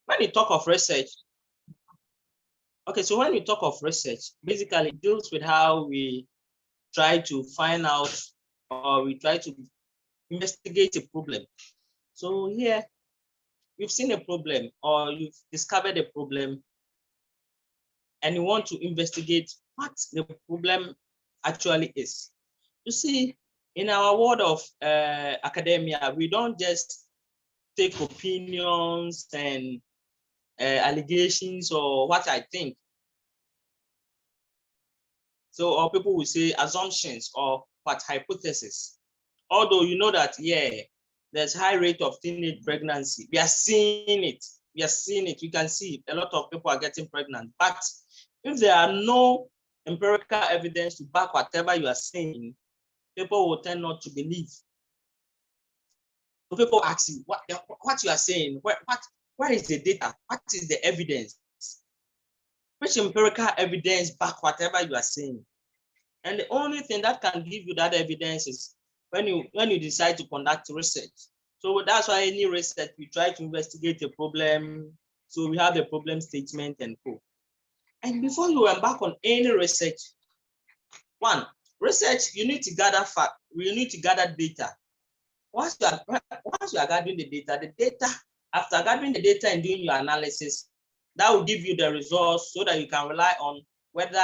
when you talk of research, okay, so when you talk of research, basically it deals with how we try to find out or we try to investigate a problem. So here, you've seen a problem or you've discovered a problem and you want to investigate what the problem actually is. You see, in our world of academia, we don't just take opinions and allegations or what I think. So, or people will say assumptions or what hypothesis. Although you know that, yeah, there's high rate of teenage pregnancy. We are seeing it. We are seeing it. You can see a lot of people are getting pregnant. But if there are no empirical evidence to back whatever you are saying, people will tend not to believe. So people ask you, what you are saying, where is the data? What is the evidence? Which empirical evidence back whatever you are saying? And the only thing that can give you that evidence is when you decide to conduct research. So that's why any research, we try to investigate a problem. So we have a problem statement and co. And before you embark on any research, research, you need to gather fact, you need to gather data. Once you are gathering the data, after gathering the data and doing your analysis, that will give you the results so that you can rely on whether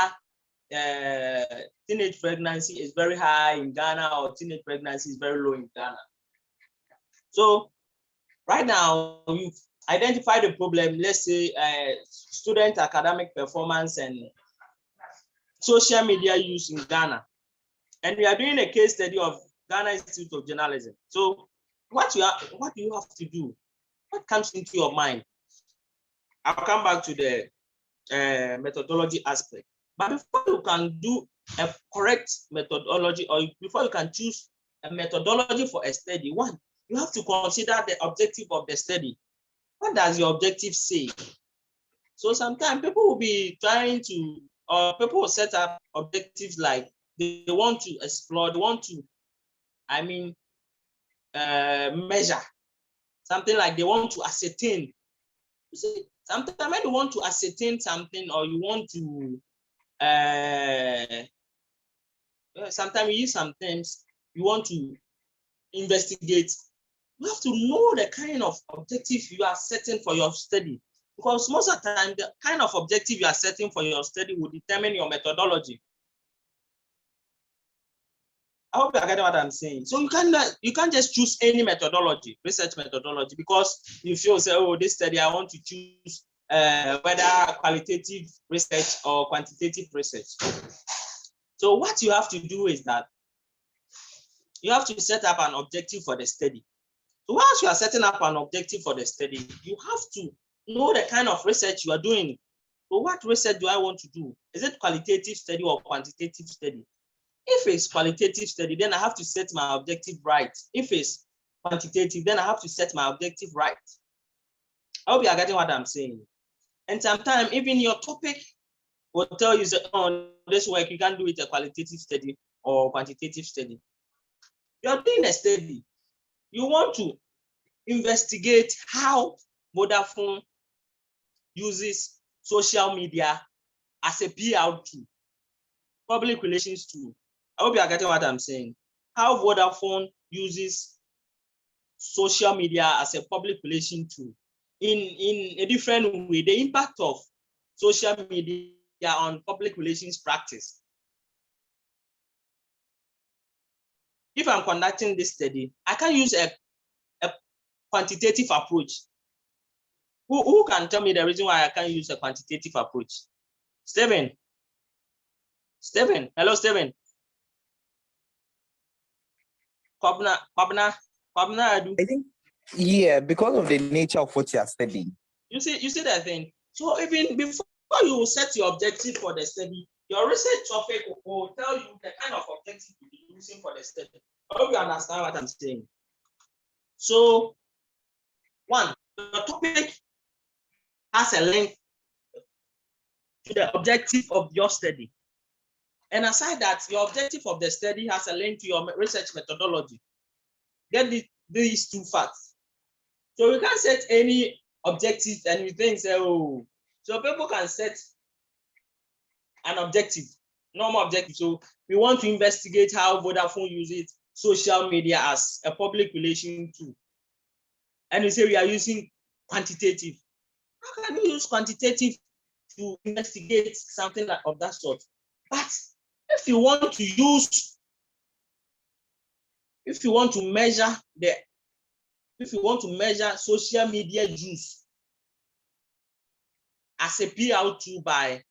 teenage pregnancy is very high in Ghana or teenage pregnancy is very low in Ghana. So right now, you've identified the problem, let's say student academic performance and social media use in Ghana. And we are doing a case study of Ghana Institute of Journalism. So what do you have to do? What comes into your mind? I'll come back to the methodology aspect. But before you can do a correct methodology or before you can choose a methodology for a study, you have to consider the objective of the study. What does your objective say? So sometimes people will be trying to, or people will set up objectives like they want to explore, they want to, measure. Something like they want to ascertain. You see, sometimes when you want to ascertain something or you want to, sometimes you want to investigate, you have to know the kind of objective you are setting for your study. Because most of the time, the kind of objective you are setting for your study will determine your methodology. I hope you are getting what I'm saying. So you can't just choose any methodology, research methodology, because you feel say, oh, this study I want to choose whether qualitative research or quantitative research. So what you have to do is that you have to set up an objective for the study. So once you are setting up an objective for the study, you have to know the kind of research you are doing. So what research do I want to do? Is it qualitative study or quantitative study? If it's qualitative study, then I have to set my objective right. If it's quantitative, then I have to set my objective right. I hope you are getting what I'm saying. And sometimes even your topic will tell you, oh, this work, you can do it a qualitative study or quantitative study. You're doing a study. You want to investigate how Vodafone uses social media as a PR tool, public relations tool. I hope you are getting what I'm saying. How Vodafone uses social media as a public relations tool in a different way. The impact of social media on public relations practice. If I'm conducting this study, I can use a quantitative approach. Who can tell me the reason why I can't use a quantitative approach? Steven. Hello, Steven. Kwabna, I think, yeah, because of the nature of what you are studying. You see that thing. So even before you set your objective for the study, your research topic will tell you the kind of objective you'll be using for the study. I hope you understand what I'm saying. So, one, the topic has a link to the objective of your study. And aside that, your objective of the study has a link to your research methodology. Get these two facts. So you can't set any objective and you think, say, oh, so people can set an objective, normal objective. So we want to investigate how Vodafone uses social media as a public relation tool. And we say we are using quantitative. How can you use quantitative to investigate something of that sort? But if you want to use, if you want to measure social media use as a PR tool by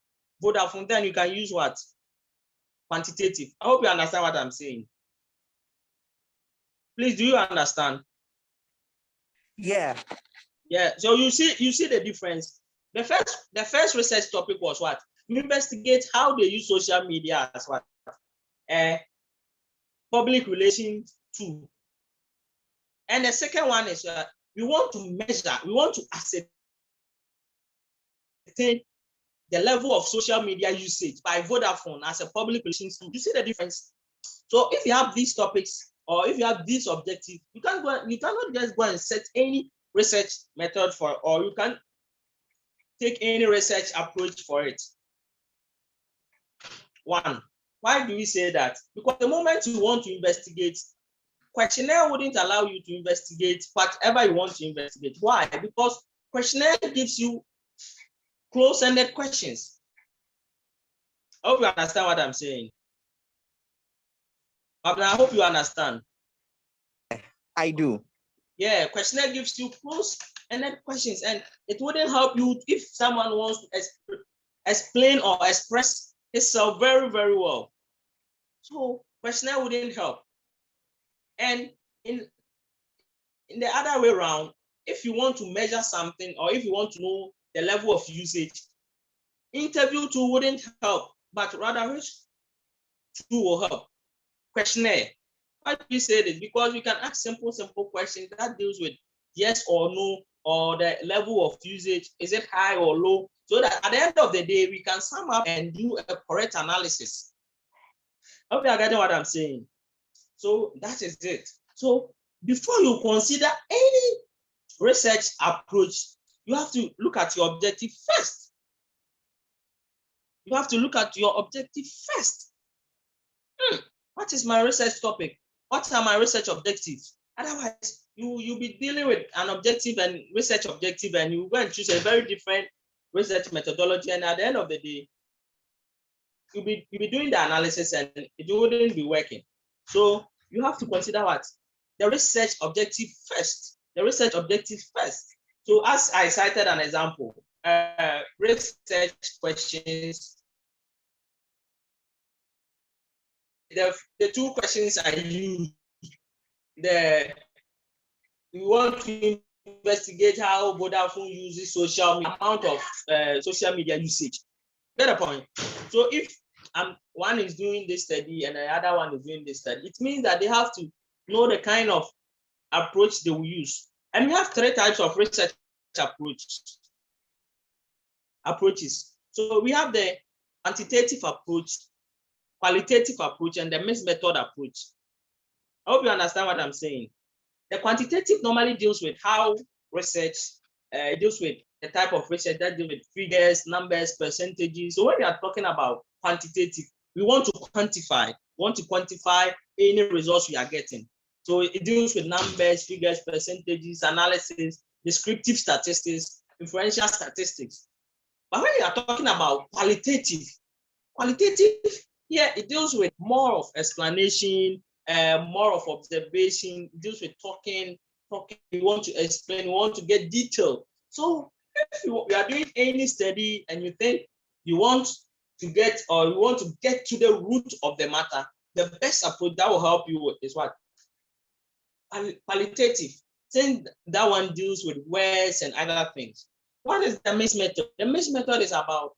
Vodafone, then you can use what? Quantitative. I hope you understand what I'm saying. Please, do you understand? Yeah. Yeah. So you see the difference. The first research topic was what? Investigate how they use social media as what? Public relations tool. And the second one is we want to measure, we want to ascertain the level of social media usage by Vodafone as a public relations tool. You see the difference? So if you have these topics or if you have these objectives, you cannot just go and set any research method for, or you can take any research approach for it. One, why do we say that? Because the moment you want to investigate, questionnaire wouldn't allow you to investigate whatever you want to investigate. Why? Because questionnaire gives you close-ended questions. I hope you understand what I'm saying. I hope you understand. I do. Yeah, questionnaire gives you close-ended questions, and it wouldn't help you if someone wants to explain or express himself very, very well. So questionnaire wouldn't help. And in the other way around, if you want to measure something or if you want to know the level of usage, interview tool wouldn't help, but rather which tool will help? Questionnaire. Why do we say this? Because we can ask simple questions that deals with yes or no, or the level of usage, is it high or low, so that at the end of the day, we can sum up and do a correct analysis. I hope you are getting what I'm saying. So that is it. So before you consider any research approach, you have to look at your objective first. You have to look at your objective first. What is my research topic? What are my research objectives? Otherwise, you'll be dealing with an objective and research objective, and you go and choose a very different research methodology. And at the end of the day, you'll be doing the analysis and it wouldn't be working. So you have to consider what? The research objective first. The research objective first. So as I cited an example, research questions. The two questions I use, we want to investigate how Vodafone uses amount of social media usage. Get a point. So if one is doing this study and the other one is doing this study, it means that they have to know the kind of approach they will use. And we have three types of research approaches. So we have the quantitative approach, qualitative approach, and the mixed method approach. I hope you understand what I'm saying. The quantitative normally deals with how research deals with the type of research that deals with figures, numbers, percentages. So when we are talking about quantitative, we want to quantify any results we are getting. So it deals with numbers, figures, percentages, analysis, descriptive statistics, inferential statistics. But when you are talking about qualitative, yeah, it deals with more of explanation, more of observation. It deals with talking. You want to explain, you want to get detail. So if you are doing any study and you think you want to get to the root of the matter, the best approach that will help you is what? Qualitative. Since that one deals with words and other things. What is the mixed method? The mixed method is about,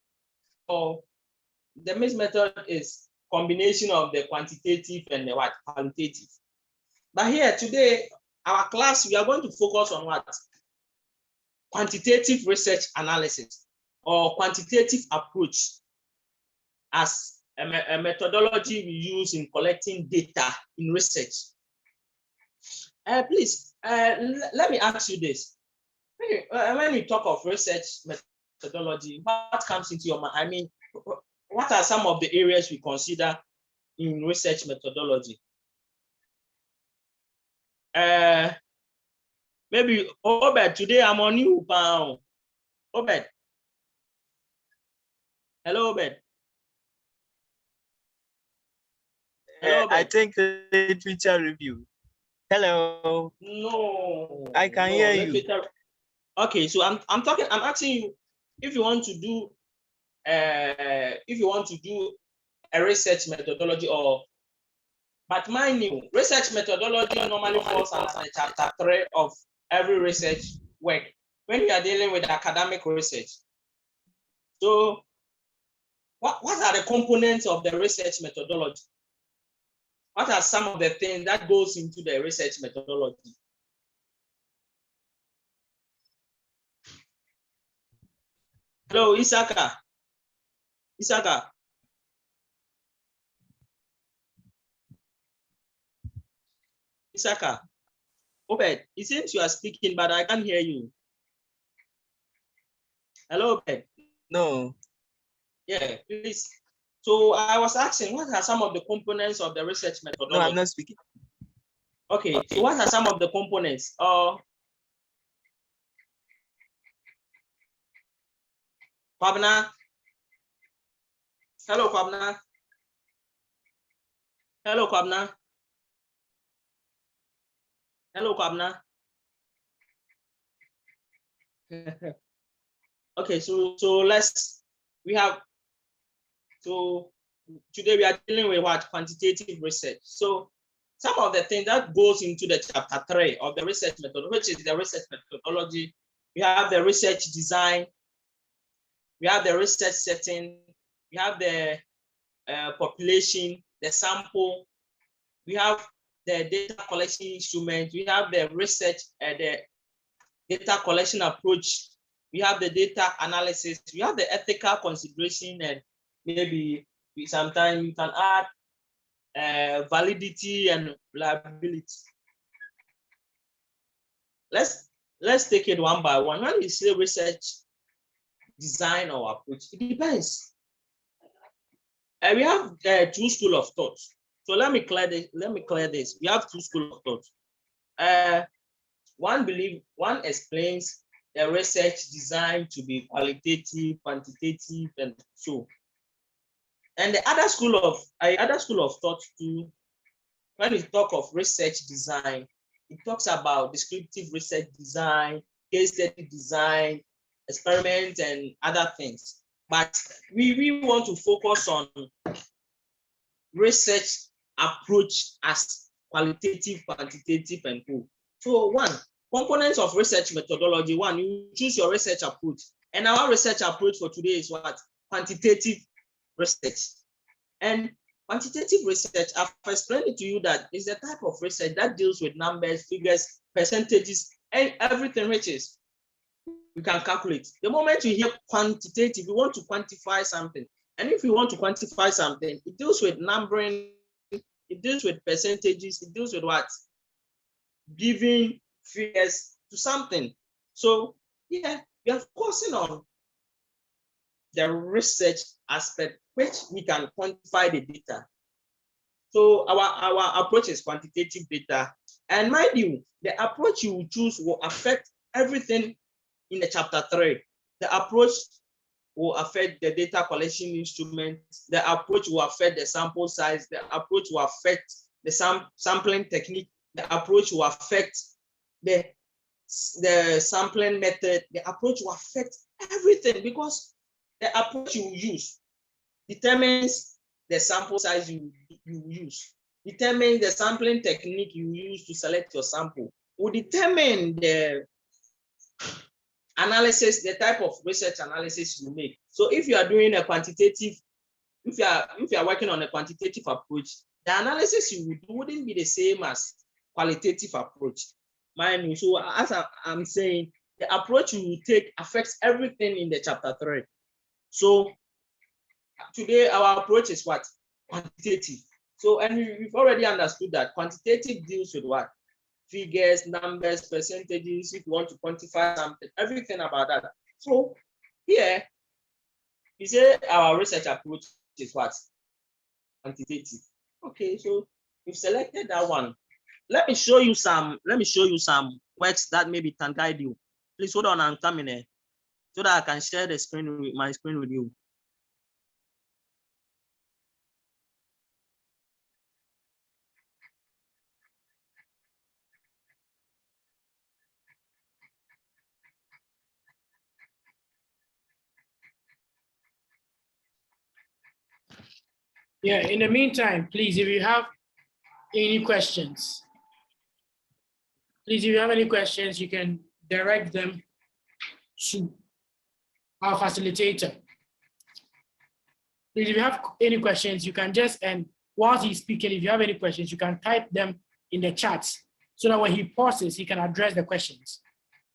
the mixed method is combination of the quantitative and the what? Qualitative. But here today, our class, we are going to focus on what? Quantitative research analysis or quantitative approach as a methodology we use in collecting data in research. Please, let me ask you this. when you talk of research methodology, what comes into your mind? I mean, what are some of the areas we consider in research methodology? Maybe Obed, today I'm on you, pal. Obed. Hello, Obed. Hello, Obed. I think literature review. Hello. No. I can hear you. Okay, so I'm asking you if you want to do a research methodology but mind you, research methodology normally falls under chapter 3 of every research work when you are dealing with academic research. So what are the components of the research methodology? What are some of the things that goes into the research methodology? Hello, Isaka. Isaka. Isaka. Obed, it seems you are speaking, but I can't hear you. Hello, Obed. No. Yeah, please. So I was asking, what are some of the components of the research methodology? No, I'm not speaking. Okay, so what are some of the components? Kwabna. Hello, Kwabna. Hello, Kwabna. Hello, Kwabna. Okay, so today we are dealing with what? Quantitative research. So some of the things that goes into the chapter 3 of the research methodology, which is the research methodology, we have the research design, we have the research setting, we have the population, the sample, we have the data collection instrument, we have the research, the data collection approach, we have the data analysis, we have the ethical consideration, and maybe sometimes you can add validity and reliability. Let's take it one by one. When you say research design or approach, it depends. We have two schools of thought. So let me clear this. We have two schools of thought. One explains the research design to be qualitative, quantitative, and so. And the other school of thought too, when we talk of research design, it talks about descriptive research design, case study design, experiment, and other things. But we want to focus on research approach as qualitative, quantitative, and co. So one, components of research methodology. One, you choose your research approach. And our research approach for today is what? Quantitative research. And quantitative research, I've explained it to you that is the type of research that deals with numbers, figures, percentages, and everything which is we can calculate. The moment you hear quantitative, you want to quantify something. And if you want to quantify something, it deals with numbering, it deals with percentages, it deals with what? Giving figures to something. So yeah, we are focusing on the research aspect, which we can quantify the data. So our approach is quantitative data. And mind you, the approach you will choose will affect everything in the chapter 3. The approach will affect the data collection instrument. The approach will affect the sample size. The approach will affect the sampling technique. The approach will affect the sampling method. The approach will affect everything because the approach you use determines the sample size you use, determines the sampling technique you use to select your sample, will determine the analysis, the type of research analysis you make. So if you are doing a quantitative, if you are working on a quantitative approach, the analysis you would do wouldn't be the same as qualitative approach. Mind you, so as I'm saying, the approach you take affects everything in the chapter 3. So today our approach is what? Quantitative. So, and we've already understood that quantitative deals with what? figures, numbers, percentages, if you want to quantify something, everything about that. So here, you say our research approach is what? Quantitative. Okay, so we've selected that one. Let me show you some works that maybe can guide you. Please hold on, I'm coming here so that I can share the screen with my screen with you. Yeah, in the meantime, please, if you have any questions, you can direct them to our facilitator. Please, if you have any questions, you can just, and while he's speaking, if you have any questions, you can type them in the chat so that when he pauses, he can address the questions.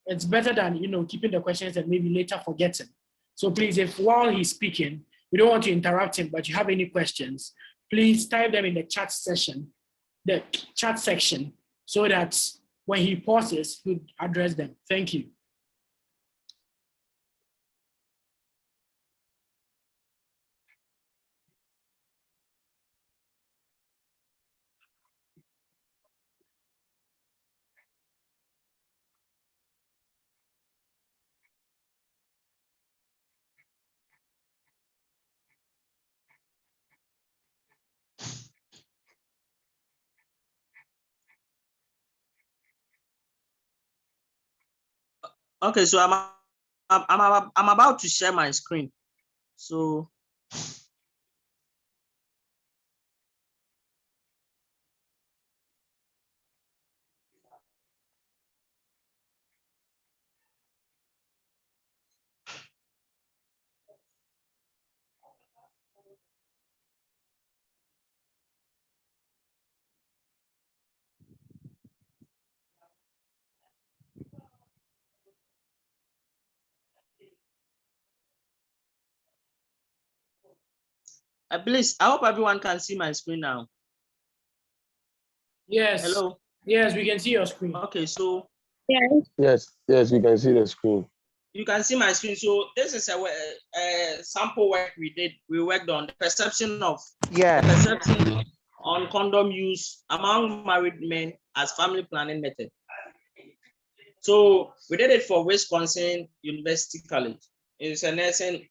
It's better than, keeping the questions and maybe later forgetting. So please, if while he's speaking, we don't want to interrupt him, but you have any questions, please type them in the chat section, so that when he pauses, he'll address them. Thank you. Okay, so I'm about to share my screen. So please, I hope everyone can see my screen now. Yes. Hello. Yes, we can see your screen. Okay, so Yes, we can see the screen. You can see my screen. So this is a sample work we did. We worked on the perception on condom use among married men as family planning method. So we did it for Wisconsin University College. It's a nursing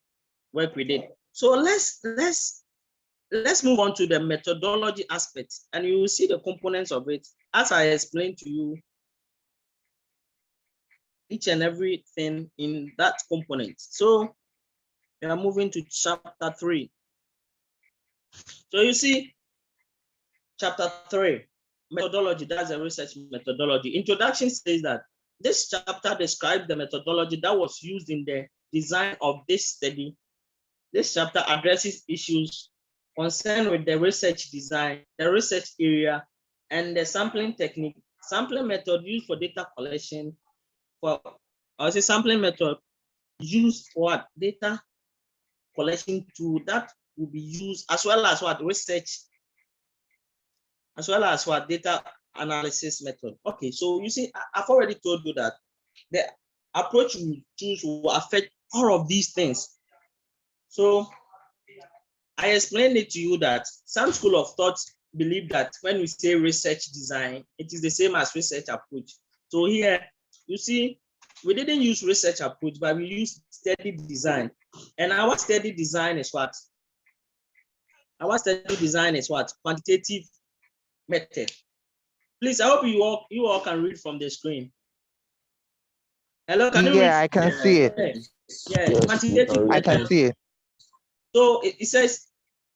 work we did. So let's move on to the methodology aspect, and you will see the components of it as I explained to you. Each and everything in that component. So we are moving to chapter 3. So you see, chapter 3, methodology, that's a research methodology. Introduction says that this chapter describes the methodology that was used in the design of this study. This chapter addresses issues concerned with the research design, the research area, and the sampling technique, sampling method used for data collection, sampling method used for data collection tool that will be used, as well as research, as well as data analysis method. Okay, so you see, I've already told you that the approach we choose will affect all of these things. So I explained it to you that some school of thought believe that when we say research design, it is the same as research approach. So here, you see, we didn't use research approach, but we used study design. And our study design is what? Our study design is what? Quantitative method. Please, I hope you all can read from the screen. Hello, can you read? Yeah, I can see it. Yeah, Yes, quantitative I method. can see it. So it says,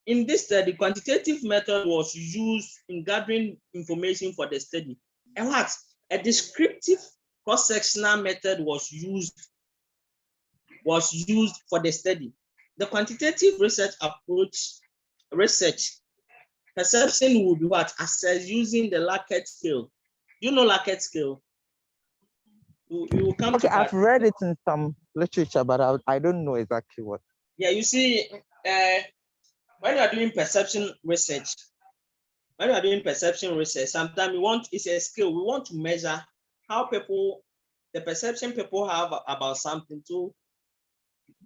in this study, quantitative method was used in gathering information for the study. And what? A descriptive cross-sectional method was used for the study. The quantitative research approach, perception would be what? Assessed using the Likert scale. You know Likert scale? You will come to that. I've read it in some literature, but I don't know exactly what. Yeah, you see, when you are doing perception research, when we are doing perception research, sometimes it's a skill. We want to measure how the perception people have about something. So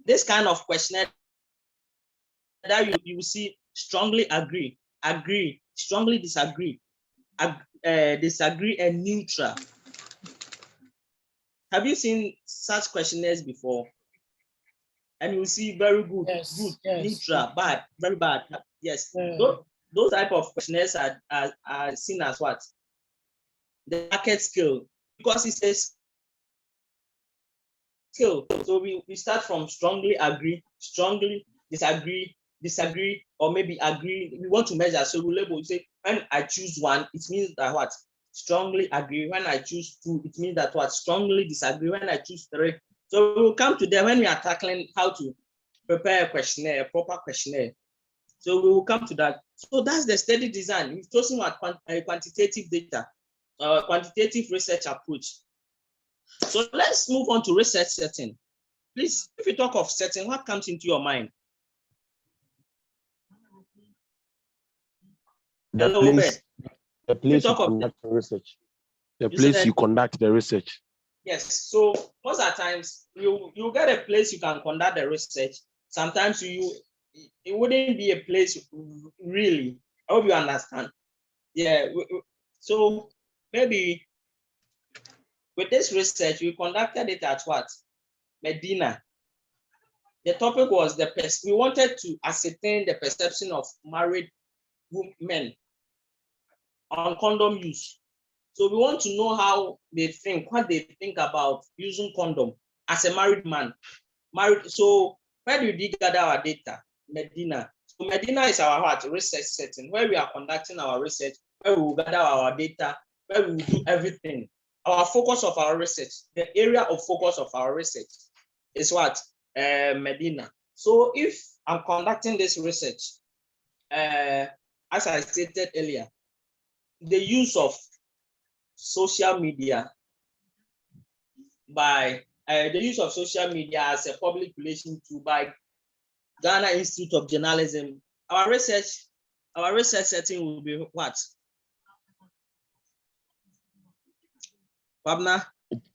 this kind of questionnaire that you see strongly agree, strongly disagree, disagree, and neutral. Have you seen such questionnaires before? And you see very good, yes. neutral, bad, very bad. Yes. Those type of questionnaires are seen as what? The market skill, because it's a skill. So we start from strongly agree, strongly disagree, or maybe agree. We want to measure. So we label, say, when I choose one, it means that what? Strongly agree. When I choose two, it means that what? Strongly disagree. When I choose three. So we'll come to them when we are tackling how to prepare a questionnaire, a proper questionnaire. So we will come to that. So that's the study design. We've chosen what quantitative data, quantitative research approach. So let's move on to research setting. Please, if you talk of setting, what comes into your mind? The place you conduct the research. The place you conduct the research. Yes. So most of the times you get a place you can conduct the research. Sometimes it wouldn't be a place really. I hope you understand. Yeah. So maybe with this research, we conducted it at what? Medina. The topic was we wanted to ascertain the perception of married women on condom use. So we want to know how they think, what they think about using condom as a married man. So where do we gather our data? Medina. So Medina is our what? Research setting, where we are conducting our research, where we will gather our data, where we will do everything. Our focus of our research, the area of focus of our research is what? Medina. So if I'm conducting this research, as I stated earlier, the use of social media as a public relation tool by Ghana Institute of Journalism, our research setting will be what? Pabna,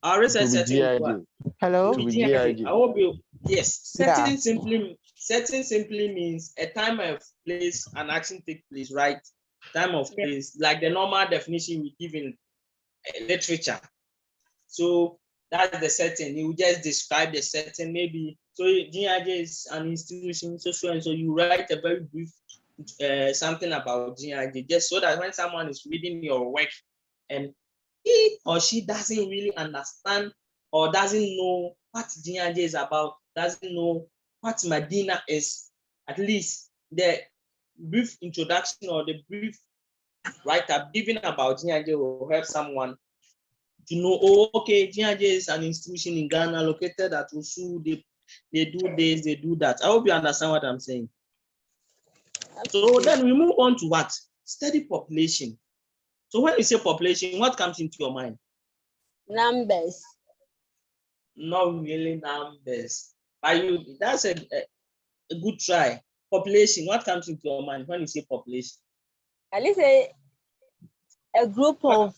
our research setting will be what? Hello? I hope you, yes. Setting simply means a time of place and action take place, right? Time of place, like the normal definition we give in literature. So that's the setting. You just describe the setting, maybe. So GIJ is an institution, so you write a very brief something about GIJ, just so that when someone is reading your work and he or she doesn't really understand or doesn't know what GIJ is about, doesn't know what Medina is, at least the brief introduction or the brief write-up given about GIJ will help someone to know, oh, okay, GIJ is an institution in Ghana located at Osu. They do this, they do that. I hope you understand what I'm saying. So then we move on to what? Study population. So when you say population, what comes into your mind? Numbers. Not really numbers. That's a good try. Population, what comes into your mind when you say population? At least a group of.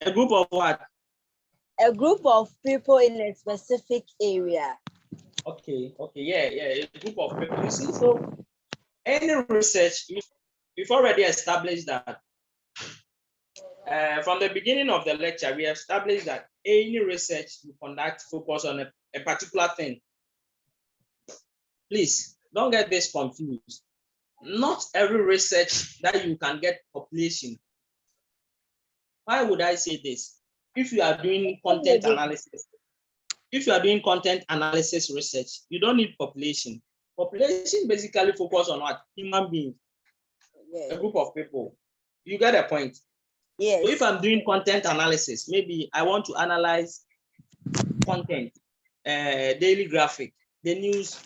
A group of what? A group of people in a specific area. Okay, yeah, a group of people. You see, so any research, we've already established that. From the beginning of the lecture, we established that any research you conduct focus on a particular thing. Please don't get this confused. Not every research that you can get population. Why would I say this? If you are doing content analysis, research, you don't need population. Population basically focus on what? Human beings, a group of people. You get a point? Yes. So if I'm doing content analysis, maybe I want to analyze content, daily graphic, the news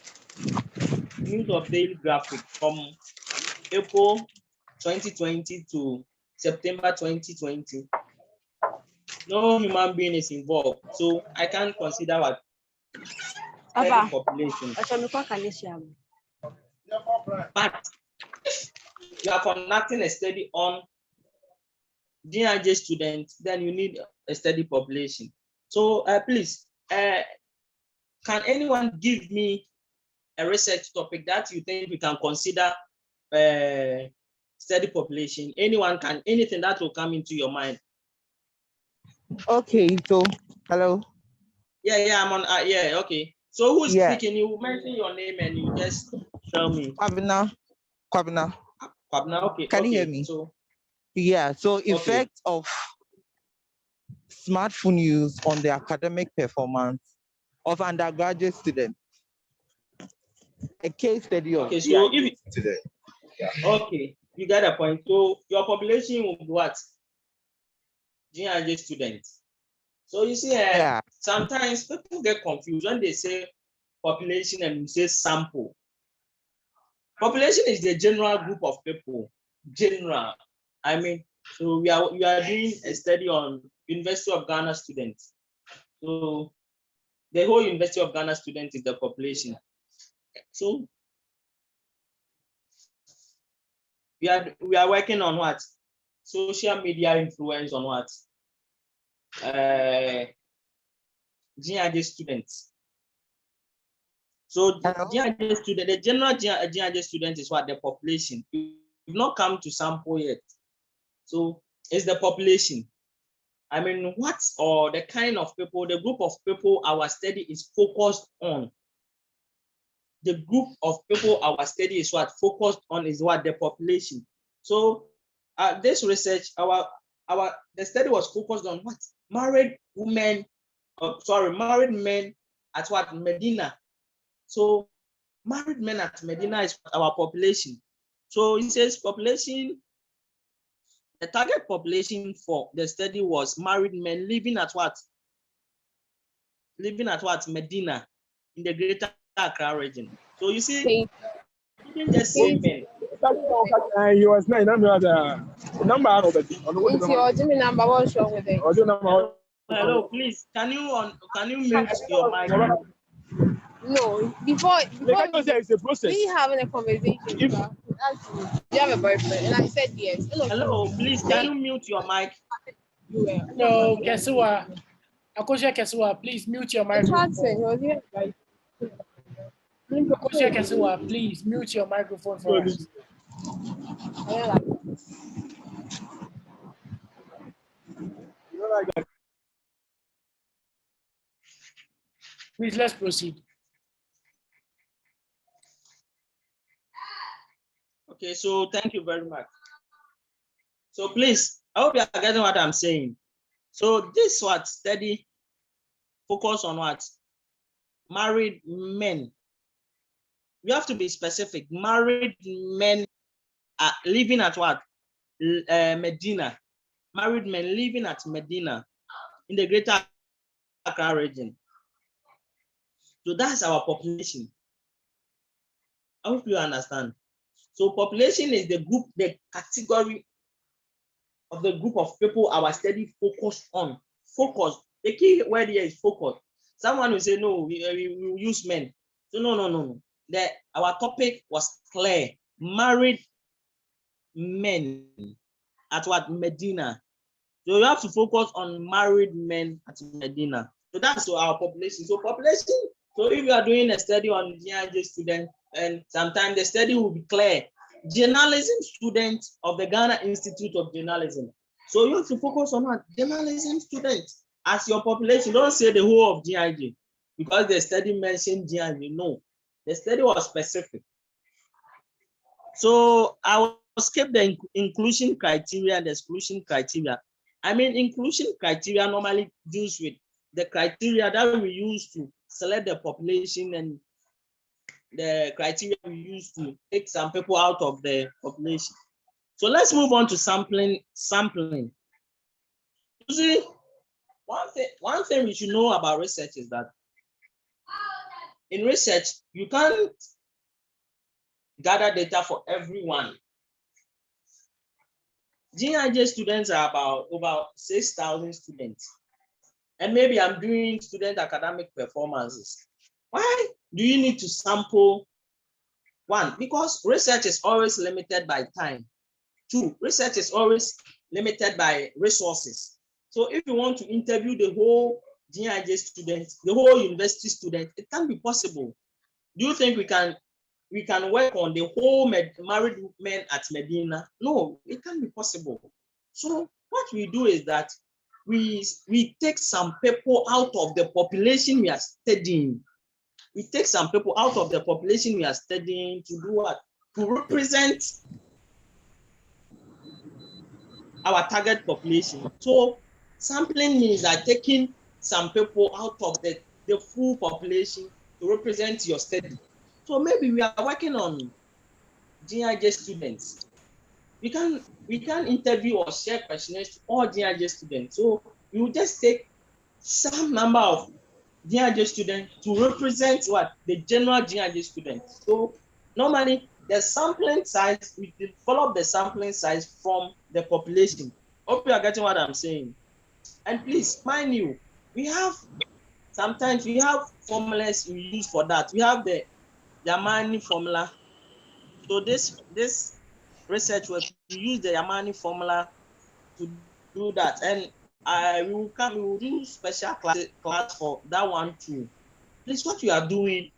of daily graphic from April 2020 to September 2020. No human being is involved, so I can't consider what population. But if you are conducting a study on GIJ students, then you need a study population. So please, can anyone give me a research topic that you think we can consider study population? Anyone can, anything that will come into your mind. Okay, so hello. Yeah, I'm on. Yeah, okay. So who's speaking? You mention your name and you just tell me. Kwabena. Okay. Can you hear me? So yeah. So effect of smartphone use on the academic performance of undergraduate students. A case study of so if today. Okay, you got a point. So your population will be what? GIJ students. So you see, sometimes people get confused when they say population and you say sample. Population is the general group of people. General. I mean, so we are doing a study on University of Ghana students. So the whole University of Ghana students is the population. So we are working on what? Social media influence on what? GIJ students. So GIJ student, the general GIJ student is what? The population. We've not come to sample yet. So it's the population. I mean, what or the kind of people, the group of people our study is focused on. The group of people our study is what focused on is what? The population. So this research, the study was focused on what? Married men at what? Medina. So married men at Medina is our population. So it says population, the target population for the study was married men living at what? Living at what? Medina, in the greater Accra region. So you see, you can just say men. You was nine number number of it. Number what's wrong with it? Hello, please. Can you mute your mic? No, before it's a process. We having a conversation. If you have a boyfriend, and I said yes. Hello, please. Can you mute your mic? No, Kesua. Akosha Kesua, please mute your microphone. Akosha Kesua, please mute your microphone for us. Please, let's proceed. Okay, so thank you very much. So please, I hope you are getting what I'm saying. So this what study focus on what? Married men. You have to be specific. Married men are living at what? Medina. Married men living at Medina in the greater Accra region. So that's our population. I hope you understand. So population is the group, the category of the group of people our study focused on. Focus. The key word here is focus. Someone will say, no, we use men. So no. Our topic was clear. Married men at what? Medina. So you have to focus on married men at Medina. So that's our population. So population. So if you are doing a study on GIJ students, and sometimes the study will be clear. Journalism students of the Ghana Institute of Journalism. So you have to focus on what? Journalism students as your population. Don't say the whole of GIJ because the study mentioned GIJ. No, the study was specific. So I will skip the inclusion criteria and the exclusion criteria. I mean, inclusion criteria normally deals with the criteria that we use to select the population and the criteria we use to take some people out of the population. So let's move on to sampling. You see, one thing we should know about research is that in research, you can't gather data for everyone. GIJ students are about 6,000 students. And maybe I'm doing student academic performances. Why do you need to sample One, because research is always limited by time. Two, research is always limited by resources. So if you want to interview the whole GIJ students, the whole university students, it can be possible. Do you think we can work on the whole married men at Medina? No, it can't be possible. So what we do is that we take some people out of the population we are studying. We take some people out of the population we are studying to do what? To represent our target population. So sampling means that taking some people out of the full population to represent your study. So maybe we are working on GIJ students. We can interview or share questionnaires to all GIJ students. So we will just take some number of GIJ students to represent what? The general GIJ students. So normally the sampling size, we develop the sampling size from the population. Hope you are getting what I'm saying. And please, mind you, sometimes we have formulas we use for that. We have the Yamani formula. So this research work, we use the Yamani formula to do that. And we will do special class for that one too. Please, what you are doing,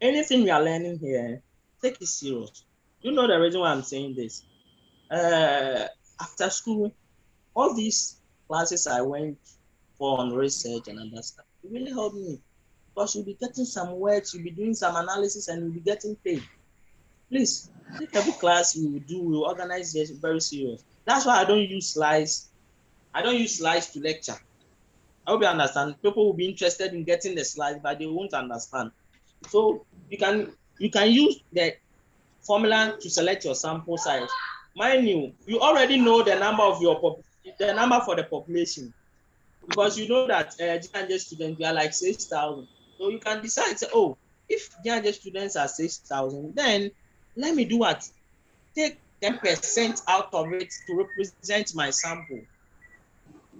anything you are learning here, take it serious. You know the reason why I'm saying this. After school, all these classes I went for on research and understand, it really helped me, because you'll be getting some works, you'll be doing some analysis, and you'll be getting paid. Please, take every class we will do, we will organize this very serious. That's why I don't use slides. I don't use slides to lecture. I hope you understand. People will be interested in getting the slides, but they won't understand. So you can use the formula to select your sample size. Mind you, you already know the number of the number for the population, because you know that GIJ students, we are like 6,000. So you can decide, say, oh, if GIJ students are 6,000, then let me do what? Take 10% out of it to represent my sample.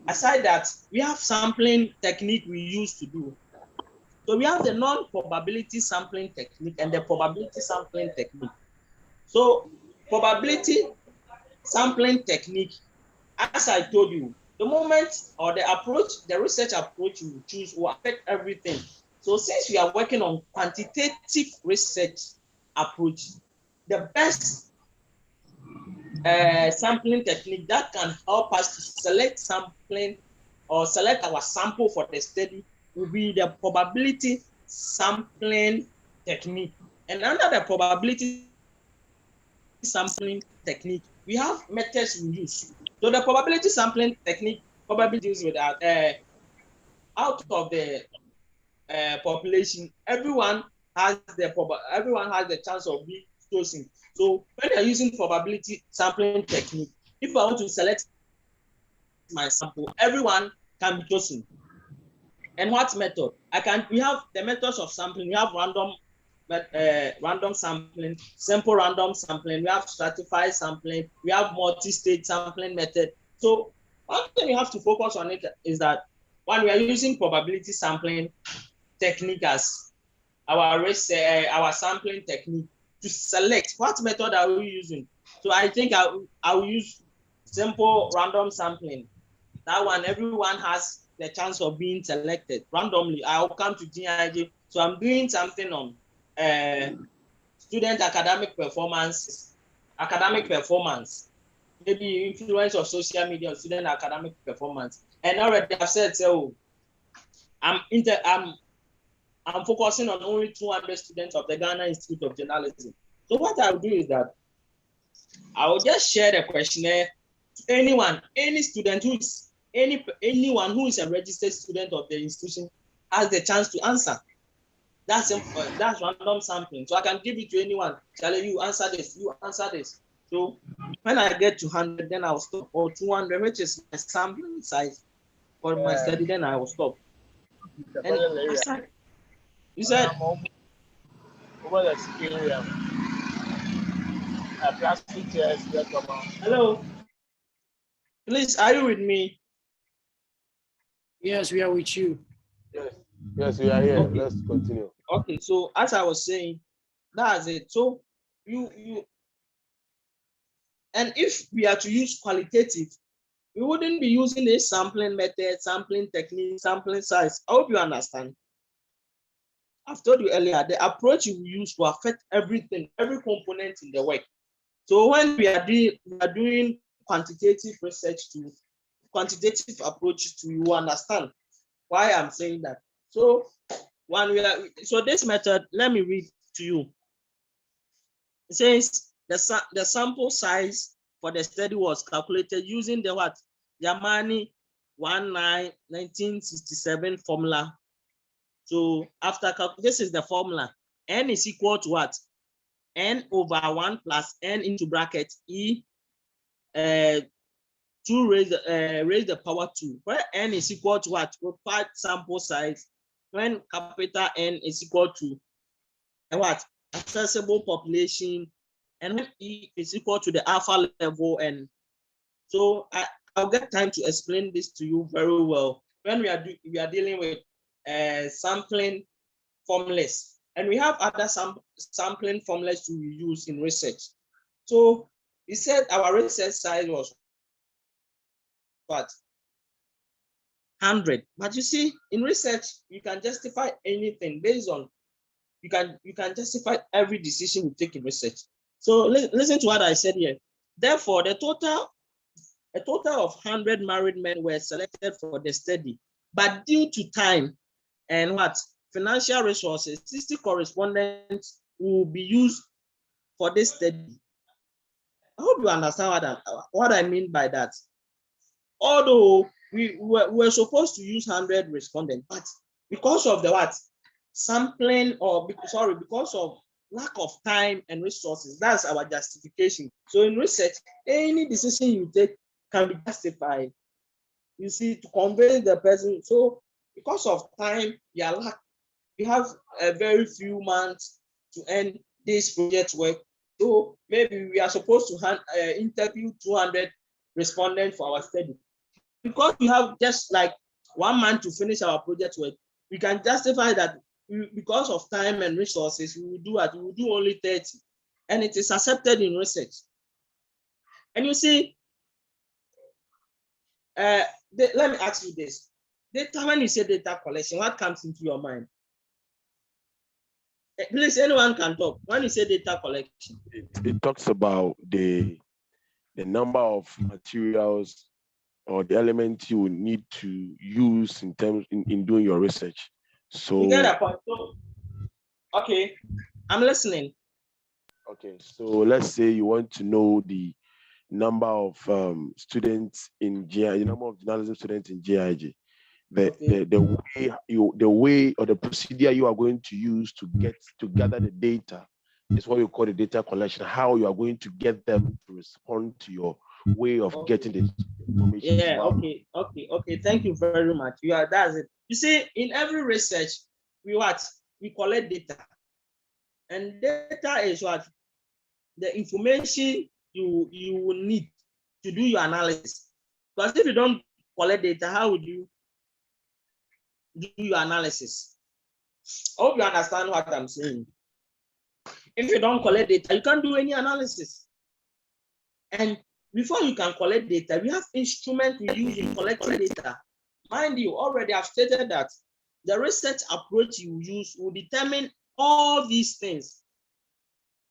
Aside that, we have sampling technique we use to do. So we have the non-probability sampling technique and the probability sampling technique. So probability sampling technique, as I told you, the moment or the approach, the research approach you choose will affect everything. So since we are working on quantitative research approach, the best sampling technique that can help us to select sampling or select our sample for the study will be the probability sampling technique. And under the probability sampling technique, we have methods we use. So the probability sampling technique probably deals with out of the population, everyone has the chance of being chosen. So when you're using probability sampling technique, if I want to select my sample, everyone can be chosen. And what method? We have the methods of sampling. We have random sampling, simple random sampling. We have stratified sampling. We have multi-stage sampling method. So one thing we have to focus on it is that when we are using probability sampling technique as our sampling technique to select what method are we using. So I think I will use simple random sampling. That one, everyone has the chance of being selected randomly. I'll come to GIJ. So I'm doing something on student academic performance, maybe influence of social media on student academic performance. And already I've said, so I'm focusing on only 200 students of the Ghana Institute of Journalism. So what I'll do is that I will just share the questionnaire to anyone, any student who is anyone who is a registered student of the institution has the chance to answer. That's random sampling. So I can give it to anyone. Charlie, you answer this, you answer this. So when I get to 100, then I'll stop, or 200, which is my sampling size for my study, then I will stop. And you said hello. Please, are you with me? Yes, we are with you. Yes, we are here. Okay. Let's continue. Okay, so as I was saying, That's it. So and if we are to use qualitative, we wouldn't be using a sampling method, sampling technique, sampling size. I hope you understand. I've told you earlier, the approach you use will affect everything, every component in the work. So when we are doing quantitative research to quantitative approaches to, you understand why I'm saying that. So so this method, let me read to you. It says the sample size for the study was calculated using the what? Yamani 1967 formula. So after this is the formula. N is equal to what? N over 1 plus N into bracket E 2 raise the power 2, where N is equal to what? Required sample size, when capital N is equal to what? Accessible population, and when E is equal to the alpha level. And so I'll get time to explain this to you very well when we are dealing with sampling formulas, and we have other sampling formulas to use in research. So he said our research size was what? 100. But you see, in research, you can justify anything based on, you can justify every decision you take in research. So listen to what I said here. Therefore, a total of 100 married men were selected for the study, but due to time and what? Financial resources, 60 correspondents will be used for this study. I hope you understand what I mean by that. Although we were supposed to use 100 respondents, but because of the what? Sampling, or because of lack of time and resources, that's our justification. So in research, any decision you take can be justified, you see, to convince the person. So because of time, we have a very few months to end this project work. So maybe we are supposed to interview 200 respondents for our study. Because we have just like 1 month to finish our project work, we can justify that because of time and resources, we will do only 30, and it is accepted in research. And you see, let me ask you this: data. When you say data collection, what comes into your mind? Please, anyone can talk. When you say data collection, it talks about the number of materials or the elements you need to use in doing your research. So you get a point. So, okay, I'm listening. Okay, so let's say you want to know the number of students in GIG, the number of journalism students in GIG. The way or the procedure you are going to use to gather the data is what we call the data collection. How you are going to get them to respond to your way of getting the information. Yeah. Okay. Thank you very much. That's it. You see, in every research, we collect data, and data is what? The information you will need to do your analysis. Because if you don't collect data, how would you do your analysis? I hope you understand what I'm saying. If you don't collect data, you can't do any analysis. And before you can collect data, we have instruments we use in collecting data. Mind you, already I've stated that the research approach you use will determine all these things.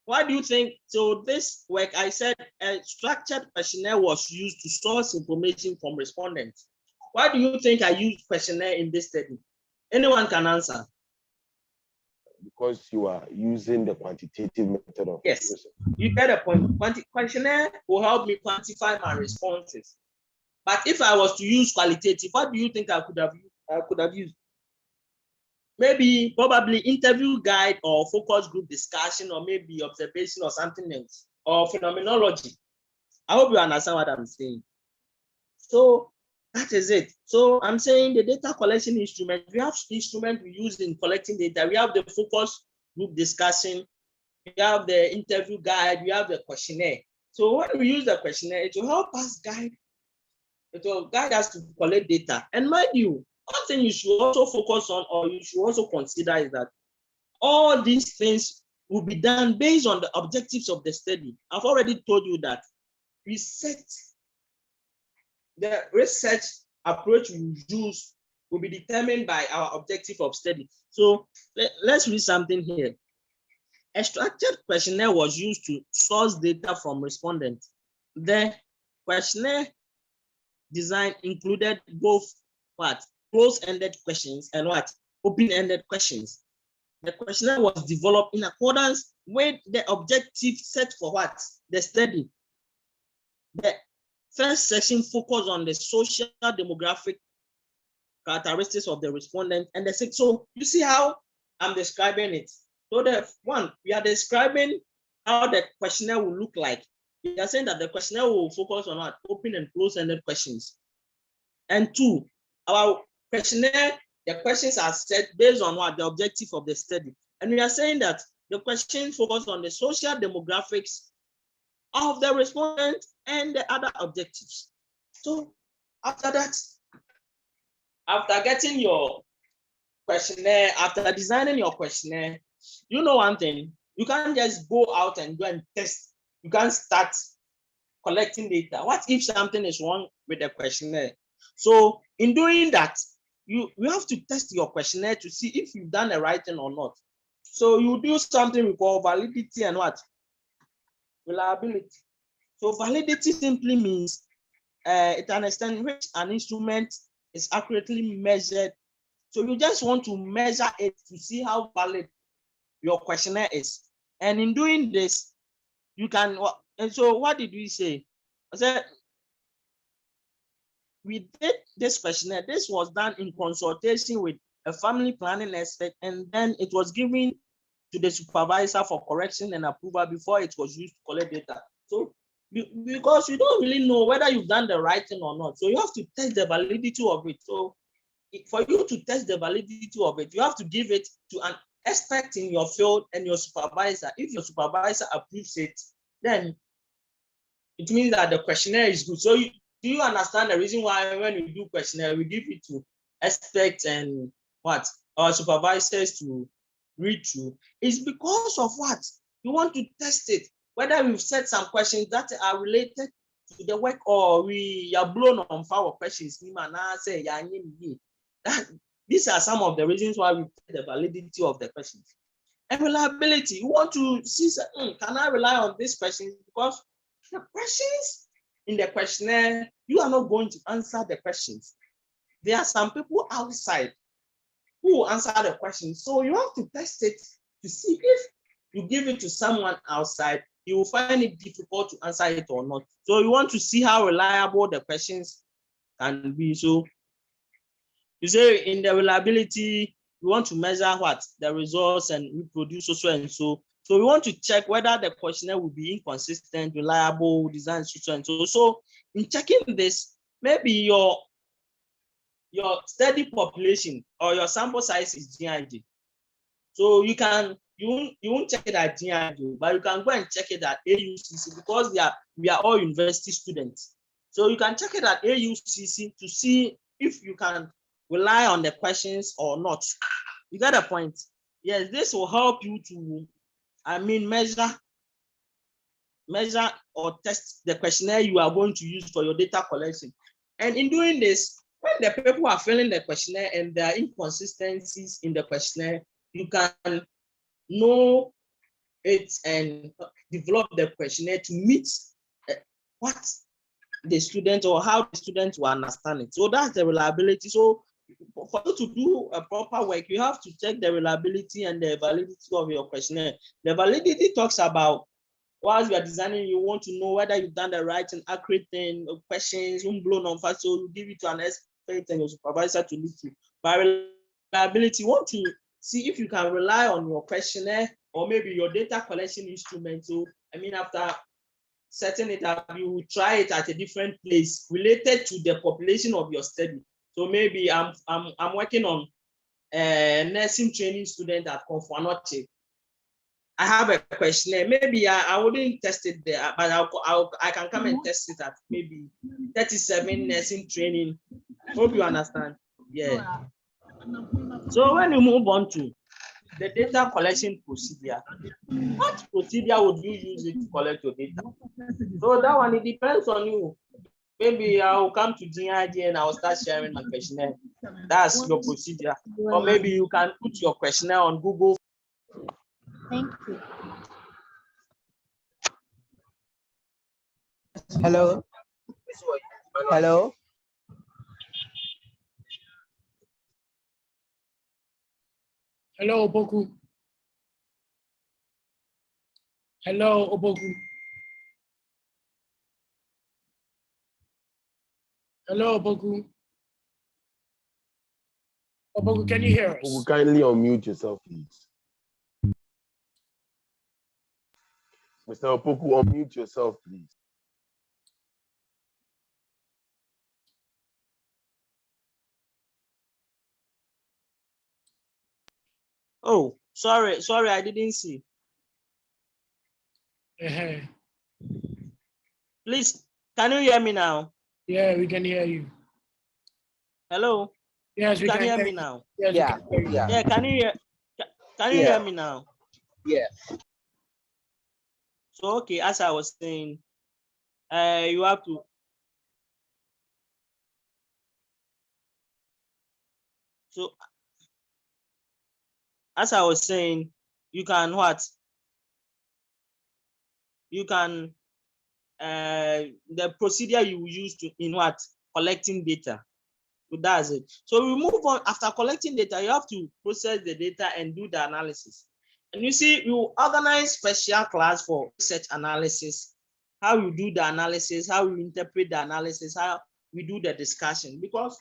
Why do you think? So this work, I said a structured questionnaire was used to source information from respondents. Why do you think I used questionnaire in this study? Anyone can answer. Because you are using the quantitative method of research. You get a point. Questionnaire will help me quantify my responses. But if I was to use qualitative, what do you think I could have used? Maybe probably interview guide or focus group discussion, or maybe observation or something else, or phenomenology. I hope you understand what I'm saying. So that is it. So I'm saying the data collection instrument, we have instrument we use in collecting data. We have the focus group discussion, we have the interview guide, we have the questionnaire. So when we use the questionnaire, it will help us it will guide us to collect data. And mind you, one thing you should also focus on, or you should also consider, is that all these things will be done based on the objectives of the study. I've already told you that the research approach we use will be determined by our objective of study. So let's read something here. A structured questionnaire was used to source data from respondents. The questionnaire design included both what? Close-ended questions and what? Open-ended questions. The questionnaire was developed in accordance with the objective set for what? The study. The first section focused on the social demographic characteristics of the respondent, and the second, so you see how I'm describing it. So the one, we are describing how the questionnaire will look like. We are saying that the questionnaire will focus on what? Open and close-ended questions. And two, our questionnaire, the questions are set based on what? The objective of the study. And we are saying that the questions focus on the social demographics of the respondent and the other objectives. So after that, after getting your questionnaire, after designing your questionnaire, you know one thing, you can't just go out and go and test. You can't start collecting data. What if something is wrong with the questionnaire? So in doing that, you have to test your questionnaire to see if you've done the right thing or not. So you do something we call validity and what? Reliability. So validity simply means it's an extent in which an instrument is accurately measured. So you just want to measure it to see how valid your questionnaire is. And in doing this, you can, and so what did we say? I said, we did this questionnaire. This was done in consultation with a family planning expert, and then it was given to the supervisor for correction and approval before it was used to collect data. So because you don't really know whether you've done the right thing or not, so you have to test the validity of it. So for you to test the validity of it, you have to give it to an expert in your field and your supervisor. If your supervisor approves it, then it means that the questionnaire is good. So do you understand the reason why when we do questionnaire, we give it to experts and what? Our supervisors to read through? It's because of what? You want to test it, whether we've set some questions that are related to the work or we are blown on fire questions. These are some of the reasons why we take the validity of the questions. And reliability, you want to see, can I rely on these questions? Because the questions in the questionnaire, you are not going to answer the questions. There are some people outside who will answer the questions. So you have to test it to see if you give it to someone outside, you will find it difficult to answer it or not. So you want to see how reliable the questions can be. So you say in the reliability, we want to measure what? The results and reproduce so and so. So we want to check whether the questionnaire will be inconsistent, reliable, design so and so. So in checking this, maybe your study population or your sample size is GID. So you won't check it at GID, but you can go and check it at AUCC because we are all university students. So you can check it at AUCC to see if you can rely on the questions or not. You get a point? Yes, this will help you to, measure or test the questionnaire you are going to use for your data collection. And in doing this, when the people are filling the questionnaire and there are inconsistencies in the questionnaire, you can know it and develop the questionnaire to meet what the student or how the students will understand it. So that's the reliability. So for you to do a proper work, you have to check the reliability and the validity of your questionnaire. The validity talks about, whilst you are designing, you want to know whether you've done the right and accurate thing, questions, blown on fast, so you give it to an expert and your supervisor to look through. By reliability, you want to see if you can rely on your questionnaire or maybe your data collection instrument. So, after setting it up, you will try it at a different place related to the population of your study. So maybe I'm working on a nursing training student at Confanoche. I have a questionnaire. Maybe I wouldn't test it there, but I can come and test it at maybe 37 nursing training. Hope you understand. Yeah. So when you move on to the data collection procedure. What procedure would you use it to collect your data? So that one, it depends on you. Maybe I'll come to GIG and I'll start sharing my questionnaire. That's your procedure. Or maybe you can put your questionnaire on Google. Thank you. Hello. Hello. Hello, Opoku. Hello, Opoku. Hello, Opoku. Opoku, can you hear us? Kindly unmute yourself, please. Mr. Opoku, unmute yourself, please. Oh, sorry, I didn't see. Please, can you hear me now? Yeah, we can hear you. Hello? Yes, we can can hear me now. Yes, Yeah. we can hear you. Yeah, can you hear me now? Yeah. So okay, as I was saying, you have to. So as I was saying, you can what? You can the procedure you use to in what? Collecting data. So that's it. So we move on. After collecting data, you have to process the data and do the analysis. And you see, you organize special class for research analysis, how you do the analysis, how you interpret the analysis, how we do the discussion. Because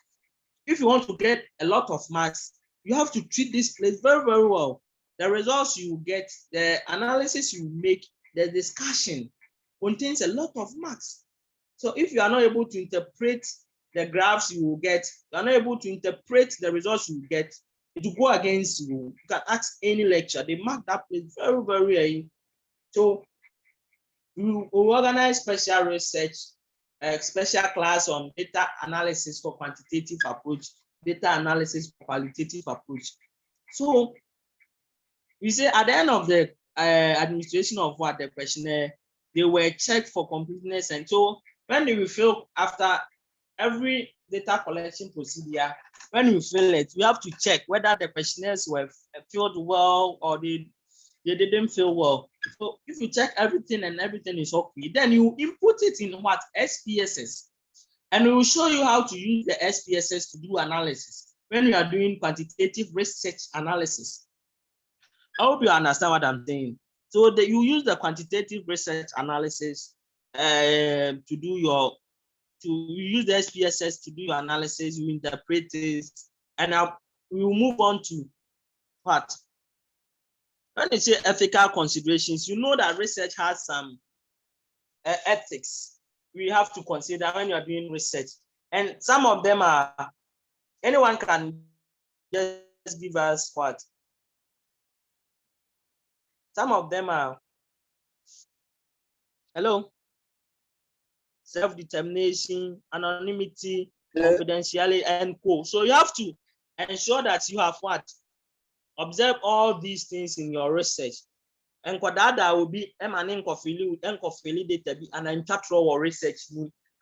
if you want to get a lot of marks, you have to treat this place very, very well. The results you get, the analysis you make, the discussion contains a lot of marks. So if you are not able to interpret the graphs you will get, you are not able to interpret the results you get, it will go against you. You can ask any lecture, they mark that place very, very early. So we organize special research, special class on data analysis for quantitative approach, data analysis for qualitative approach. So we say at the end of the administration of what the questionnaire, they were checked for completeness. And so when you fill after every data collection procedure, when you fill it, you have to check whether the questionnaires were filled well or they didn't fill well. So if you check everything and everything is okay, then you input it in what? SPSS. And we will show you how to use the SPSS to do analysis when you are doing quantitative research analysis. I hope you understand what I'm saying. So you use the quantitative research analysis to use the SPSS to do your analysis, you interpret it, and now we will move on to what? When you say ethical considerations, you know that research has some ethics we have to consider when you are doing research. And some of them are, anyone can just give us what? Some of them are, hello? Self-determination, anonymity, confidentiality, and co. So you have to ensure that you have what? Observe all these things in your research. And that will be data and I'm or research.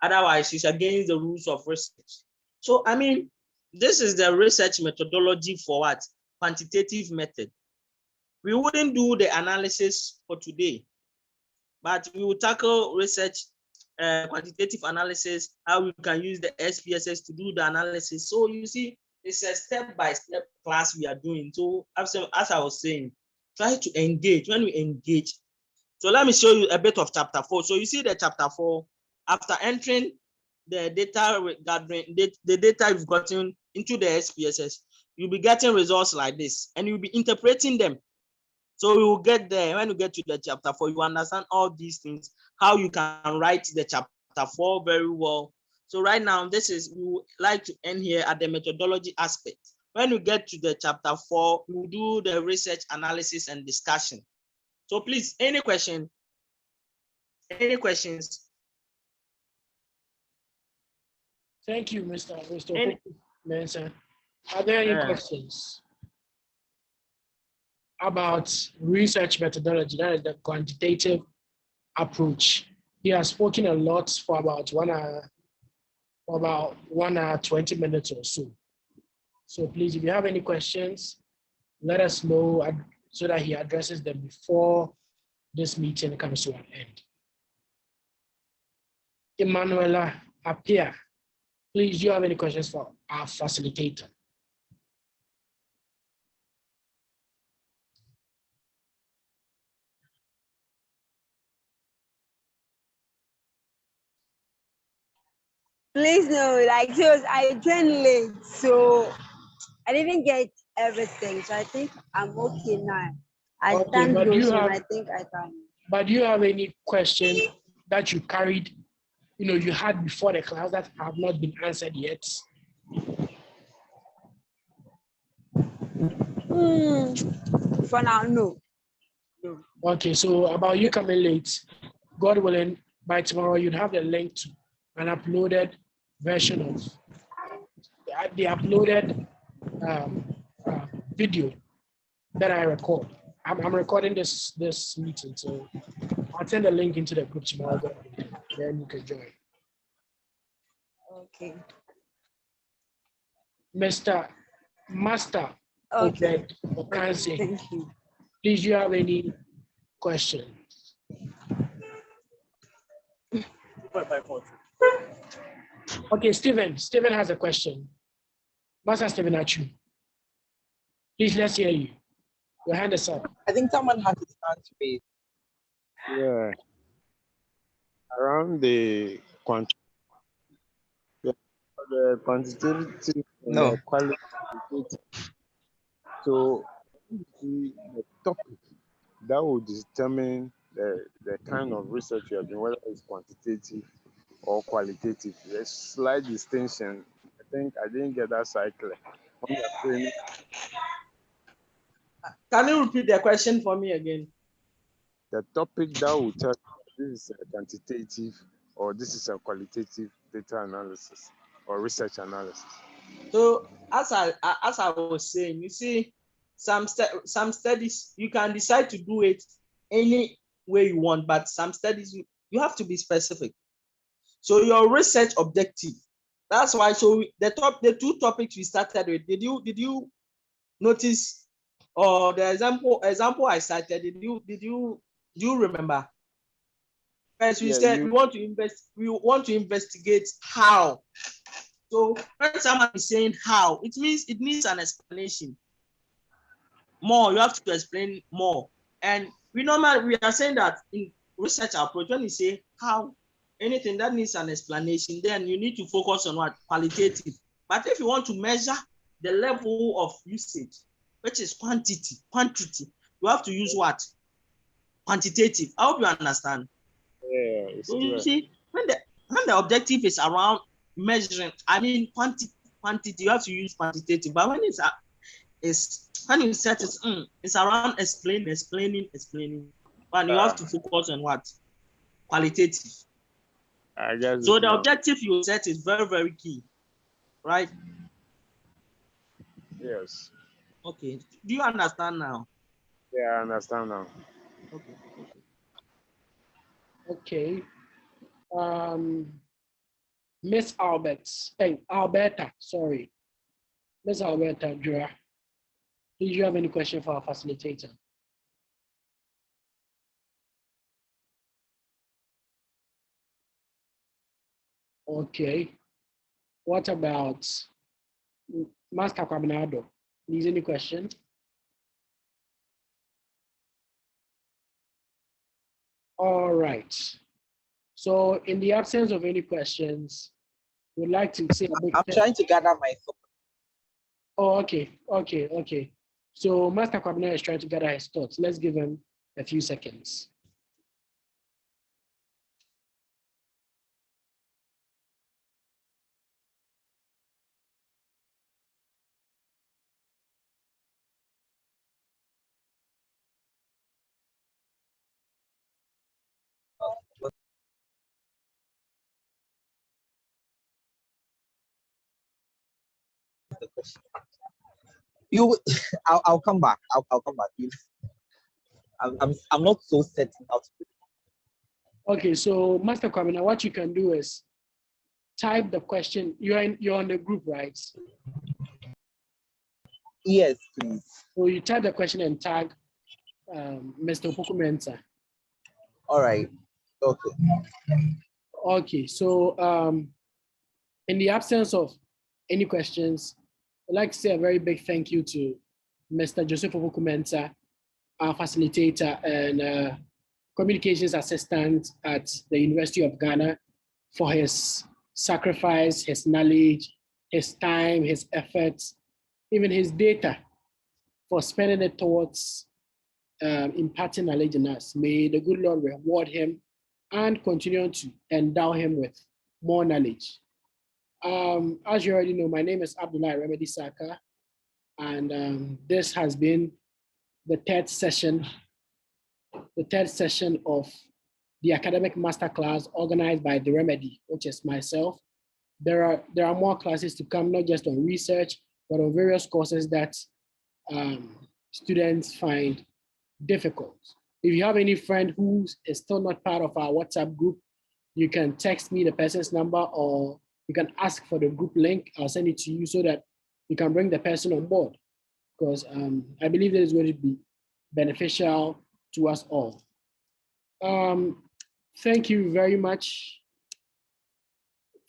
Otherwise, it's against the rules of research. So I mean, this is the research methodology for what? Quantitative method. We wouldn't do the analysis for today, but we will tackle research, quantitative analysis, how we can use the SPSS to do the analysis. So you see, it's a step-by-step class we are doing. So as I was saying, try to engage. When we engage, so let me show you a bit of chapter 4. So you see the chapter 4, after entering the data gathering, the data you've gotten into the SPSS, you'll be getting results like this, and you'll be interpreting them. So we will get there. When you get to the chapter 4, you understand all these things, how you can write the chapter 4 very well. So right now, we would like to end here at the methodology aspect. When we get to the chapter 4, we will do the research analysis and discussion. So please, any question? Any questions? Thank you, Mr. Opoku Mensah. Are there any questions? about research methodology, that is the quantitative approach. He has spoken a lot for about 1 hour, 20 minutes or so. So please, if you have any questions, let us know so that he addresses them before this meeting comes to an end. Emanuela Apia, please, do you have any questions for our facilitator? Please no, like I joined late, so I didn't get everything. So I think I'm okay now. I Okay, stand but do you close and have, I think I can. but do you have any question that you carried, you had before the class that have not been answered yet? For now, no. Okay, so about you coming late, God willing, by tomorrow you'd have the link to an uploaded version of the uploaded video that I record. I'm recording this meeting, so I'll send a link into the group tomorrow. God willing, then you can join. Okay. Mr. Master Okay. Okansi, Thank you. please, do you have any questions? Okay, Stephen has a question. Master Stephen Achu, please, let's hear you. Your hand is up. I think someone has his hand raised. Yeah. Around the quantitative and No. the qualitative. So the topic that will determine the kind of research you are doing, whether it's quantitative or qualitative. There's slight distinction. I think I didn't get that cycle. When you're saying Can you repeat the question for me again? the topic that will tell you this is a quantitative or this is a qualitative data analysis or research analysis. So as I was saying, you see, some studies you can decide to do it any way you want, but some studies you have to be specific. So your research objective. That's why. So the two topics we started with. Did you notice, or the example I cited? Did you remember? First, we said we want to investigate how. So when someone is saying how, it needs an explanation. More, you have to explain more. And we are saying that in research approach, when you say how, anything that needs an explanation, then you need to focus on what? Qualitative. But if you want to measure the level of usage, which is quantity, you have to use what? Quantitative. I hope you understand. Yeah, so you see, when the objective is around measuring, I mean quantity, you have to use quantitative. But when when you set it, it's around explaining. But you have to focus on what? Qualitative. I guess so the objective you set is very, very key, right? Yes. Okay. Do you understand now? Yeah, I understand now. Okay. Miss Alberta, sorry. Miss Alberta Dura, do you have any question for our facilitator? Okay. What about Master Kwaminado? Is any question? All right. So in the absence of any questions, we'd like to say I'm trying to gather my thoughts. Oh, okay. So Master Kwabena is trying to gather his thoughts. Let's give him a few seconds. I'll come back. I'll come back. I'm not so certain how to do it. Okay, so Master Kwamina, what you can do is type the question. You're on the group, right? Yes, please. So you type the question and tag Mr. Opoku Mensah. All right. Okay. Okay, so in the absence of any questions, I'd like to say a very big thank you to Mr. Joseph Opoku Mensah, our facilitator and communications assistant at the University of Ghana, for his sacrifice, his knowledge, his time, his efforts, even his data, for spending it towards imparting knowledge in us. May the good Lord reward him and continue to endow him with more knowledge. As you already know, my name is Abdullah Remedy Saka, and this has been the third session of the academic masterclass organized by the Remedy, which is myself. There are more classes to come, not just on research, but on various courses that students find difficult. If you have any friend who is still not part of our WhatsApp group, you can text me the person's number, or you can ask for the group link. I'll send it to you so that you can bring the person on board, because I believe that is going to be beneficial to us all. Thank you very much.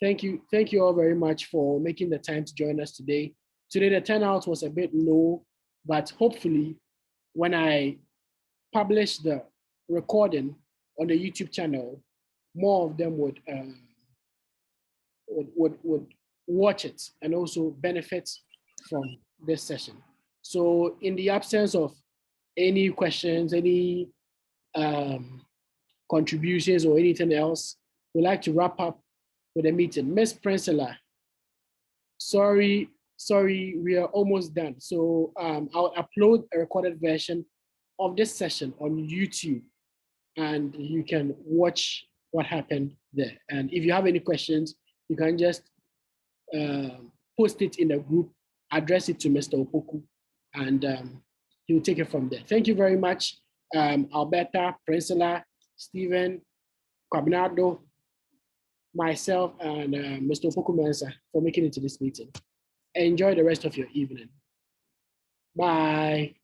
Thank you all very much for making the time to join us today. Today the turnout was a bit low, but hopefully when I publish the recording on the YouTube channel, more of them would watch it and also benefit from this session. So in the absence of any questions, any contributions or anything else, we'd like to wrap up with a meeting. Miss Prinsella, sorry, we are almost done. So I'll upload a recorded version of this session on YouTube, and you can watch what happened there. And if you have any questions, you can just post it in the group, address it to Mr. Opoku, and he'll take it from there. Thank you very much, Alberta, Prinsella, Stephen, Kwabinado, myself, and Mr. Opoku Mensah for making it to this meeting. Enjoy the rest of your evening. Bye.